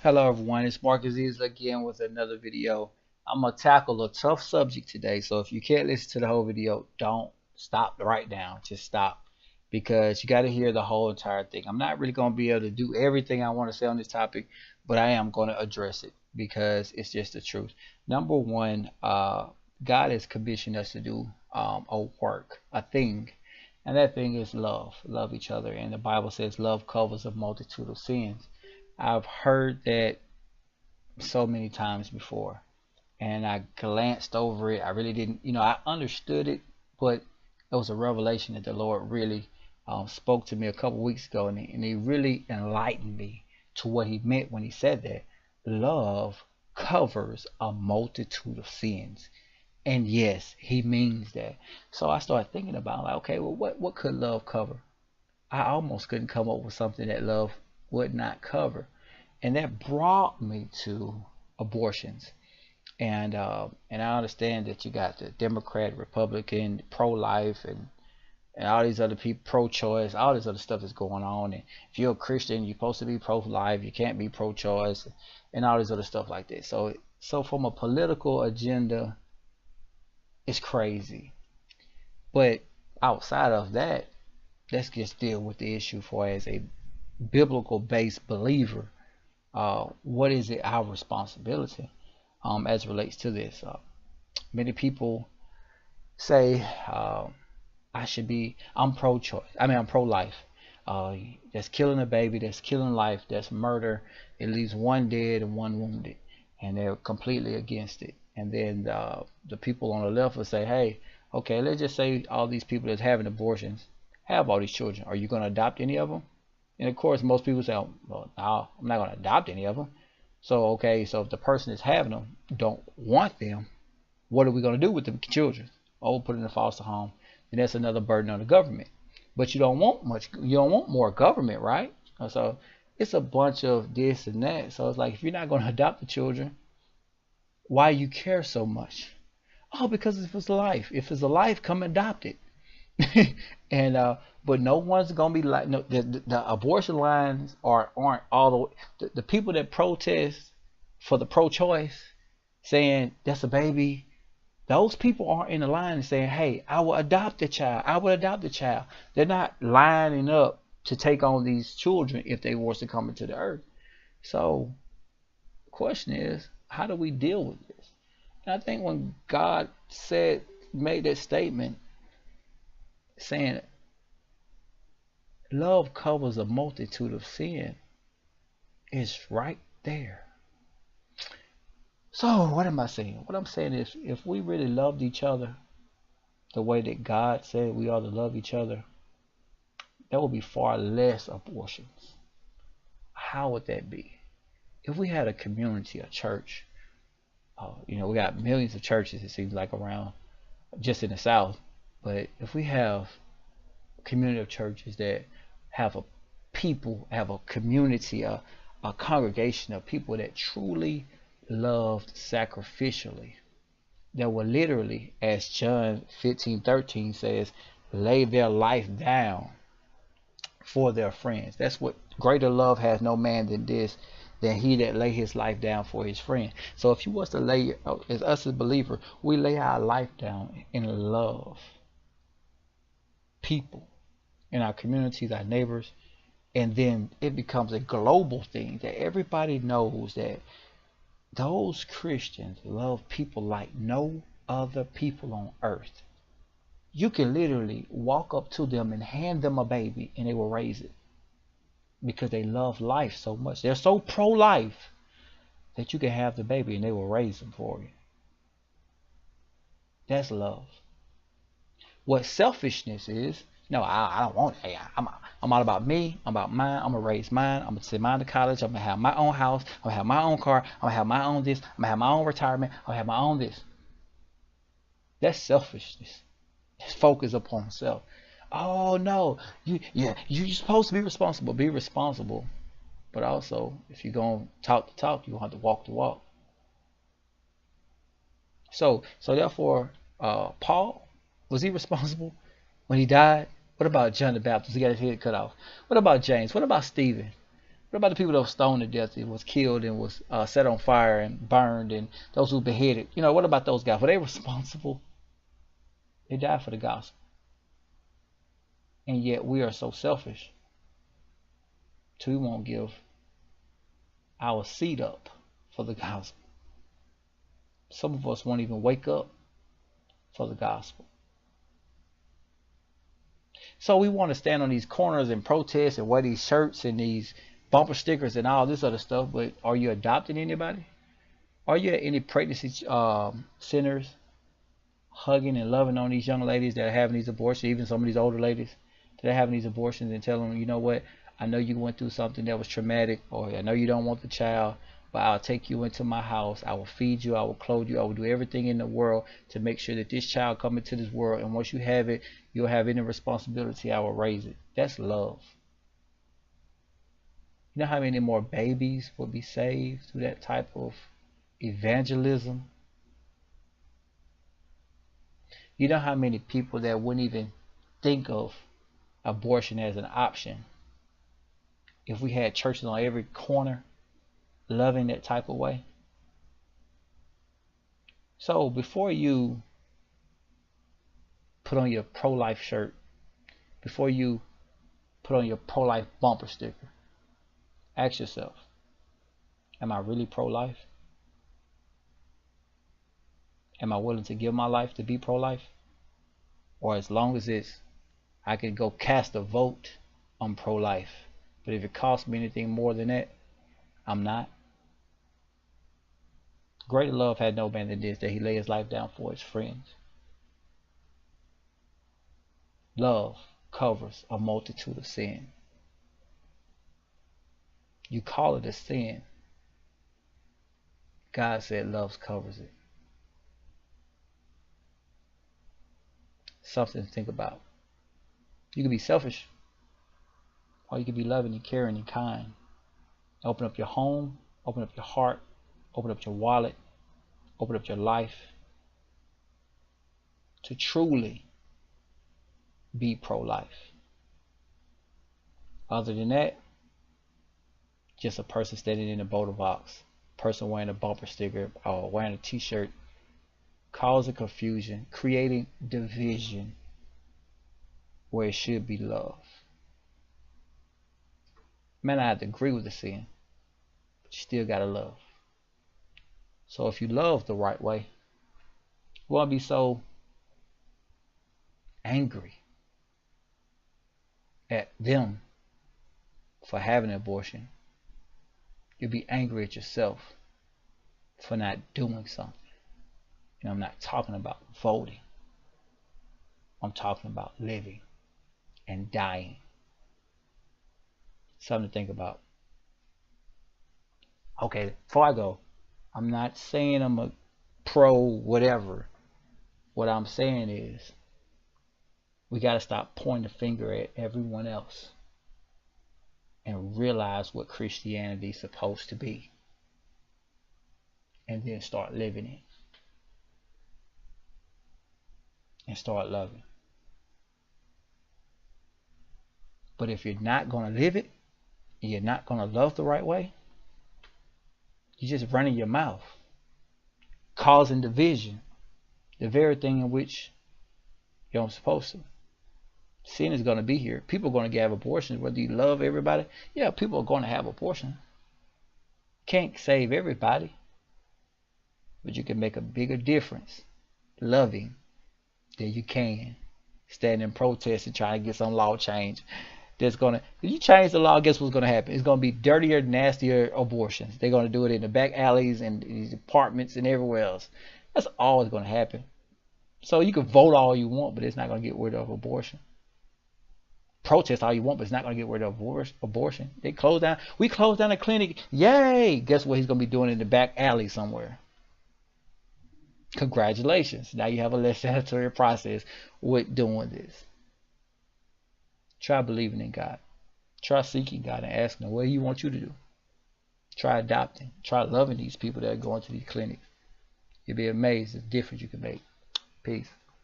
Hello everyone, it's Marquis Easley again with another video. I'm gonna tackle a tough subject today, so if you can't listen to the whole video, don't stop right now. Just stop because you got to hear the whole entire thing. I'm not really gonna be able to do everything I want to say on this topic, but I am gonna address it because it's just the truth. Number one, God has commissioned us to do a work, a thing, and that thing is love. Love each other, and the Bible says love covers a multitude of sins. I've heard that so many times before, and I glanced over it. I really didn't, I understood it, but it was a revelation that the Lord really spoke to me a couple weeks ago, and he really enlightened me to what he meant when he said that love covers a multitude of sins. And yes, he means that. So I started thinking about, like, okay, well, what could love cover? I almost couldn't come up with something that love would not cover, and that brought me to abortions. And I understand that you got the Democrat, Republican, pro-life, and all these other people, pro-choice, all this other stuff that's going on. And if you're a Christian, you're supposed to be pro-life, you can't be pro-choice, and all this other stuff like that. So from a political agenda, it's crazy. But outside of that, let's just deal with the issue for as a biblical based believer. What is it our responsibility as it relates to this? Many people say I'm pro-choice. I'm pro-life. That's killing a baby, that's killing life, that's murder. It leaves one dead and one wounded, and they're completely against it. And then the people on the left will say, hey, okay, let's just say all these people that's having abortions have all these children. Are you going to adopt any of them? And of course, most people say, well, no, I'm not going to adopt any of them. So, okay, so if the person that's having them don't want them, what are we going to do with the children? Oh, put it in a foster home. And that's another burden on the government. But you don't want much. You don't want more government, right? So it's a bunch of this and that. So it's like, if you're not going to adopt the children, why you care so much? Oh, because if it's life. If it's a life, come adopt it. And but no one's gonna be like, no, the abortion lines aren't all the way. The people that protest for the pro-choice, saying that's a baby, those people aren't in the line and saying, hey, I will adopt the child, I will adopt the child. They're not lining up to take on these children if they were to come into the earth. So the question is, how do we deal with this? And I think when God made that statement saying love covers a multitude of sin, is right there. So what am I saying? What I'm saying is, if we really loved each other the way that God said we ought to love each other, there would be far less abortions. How would that be? If we had a community, a church, we got millions of churches, it seems like, around just in the South. But if we have a community of churches that have a community, a congregation of people that truly loved sacrificially, that will literally, as John 15:13 says, lay their life down for their friends. That's what greater love has no man than this, than he that lay his life down for his friend. So if you was to lay, as us as believers, we lay our life down in love people in our communities, our neighbors, and then it becomes a global thing that everybody knows that those Christians love people like no other people on earth. You can literally walk up to them and hand them a baby and they will raise it because they love life so much. They're so pro-life that you can have the baby and they will raise them for you. That's love. What selfishness is, no, I don't want it. Hey, I'm all about me. I'm about mine. I'm going to raise mine. I'm going to send mine to college. I'm going to have my own house. I'm going to have my own car. I'm going to have my own this. I'm going to have my own retirement. I'm going to have my own this. That's selfishness. It's focus upon self. Oh, no. You're supposed to be responsible. Be responsible. But also, if you're going to talk the talk, you're going to have to walk the walk. So therefore, Paul, was he responsible when he died? What about John the Baptist? He got his head cut off. What about James? What about Stephen? What about the people that were stoned to death, and was killed and was set on fire and burned, and those who beheaded? You know, what about those guys? Were they responsible? They died for the gospel. And yet we are so selfish. So we won't give our seat up for the gospel. Some of us won't even wake up for the gospel. So we want to stand on these corners and protest and wear these shirts and these bumper stickers and all this other stuff, but are you adopting anybody? Are you at any pregnancy centers hugging and loving on these young ladies that are having these abortions, even some of these older ladies that are having these abortions, and telling them, you know what, I know you went through something that was traumatic, or I know you don't want the child, but I'll take you into my house, I will feed you, I will clothe you, I will do everything in the world to make sure that this child comes into this world, and once you have it, you'll have any responsibility, I will raise it. That's love. You know how many more babies would be saved through that type of evangelism? You know how many people that wouldn't even think of abortion as an option if we had churches on every corner loving that type of way? So before you put on your pro-life shirt, before you put on your pro-life bumper sticker, ask yourself, am I really pro-life? Am I willing to give my life to be pro-life? Or as long as it's, I can go cast a vote on pro-life, but if it costs me anything more than that, I'm not. Greater love had no man than this, that he lay his life down for his friends. Love covers a multitude of sin. You call it a sin. God said love covers it. Something to think about. You can be selfish, or you can be loving and caring and kind. Open up your home, open up your heart, open up your wallet, open up your life to truly be pro-life. Other than that, just a person standing in a boat of ox, person wearing a bumper sticker or wearing a t-shirt, causing confusion, creating division where it should be love. Man, I have to agree with the sin, but you still gotta love. So if you love the right way, you won't be so angry at them for having an abortion. You'll be angry at yourself for not doing something. And I'm not talking about voting. I'm talking about living and dying. Something to think about. Okay, before I go, I'm not saying I'm a pro whatever. What I'm saying is we got to stop pointing the finger at everyone else and realize what Christianity is supposed to be, and then start living it and start loving. But if you're not going to live it, and you're not going to love the right way, you're just running your mouth, causing division, the very thing in which you're supposed to. Sin is going to be here. People are going to have abortions, whether you love everybody. Yeah, people are going to have abortion. Can't save everybody, but you can make a bigger difference loving than you can standing in protest and trying to get some law change. That's gonna, if you change the law, guess what's gonna happen? It's gonna be dirtier, nastier abortions. They're gonna do it in the back alleys and these apartments and everywhere else. That's always gonna happen. So you can vote all you want, but it's not gonna get rid of abortion. Protest all you want, but it's not gonna get rid of abortion. They close down. We close down a clinic. Yay! Guess what he's gonna be doing in the back alley somewhere? Congratulations. Now you have a less sanitary process with doing this. Try believing in God. Try seeking God and asking him what he wants you to do. Try adopting. Try loving these people that are going to these clinics. You'll be amazed at the difference you can make. Peace.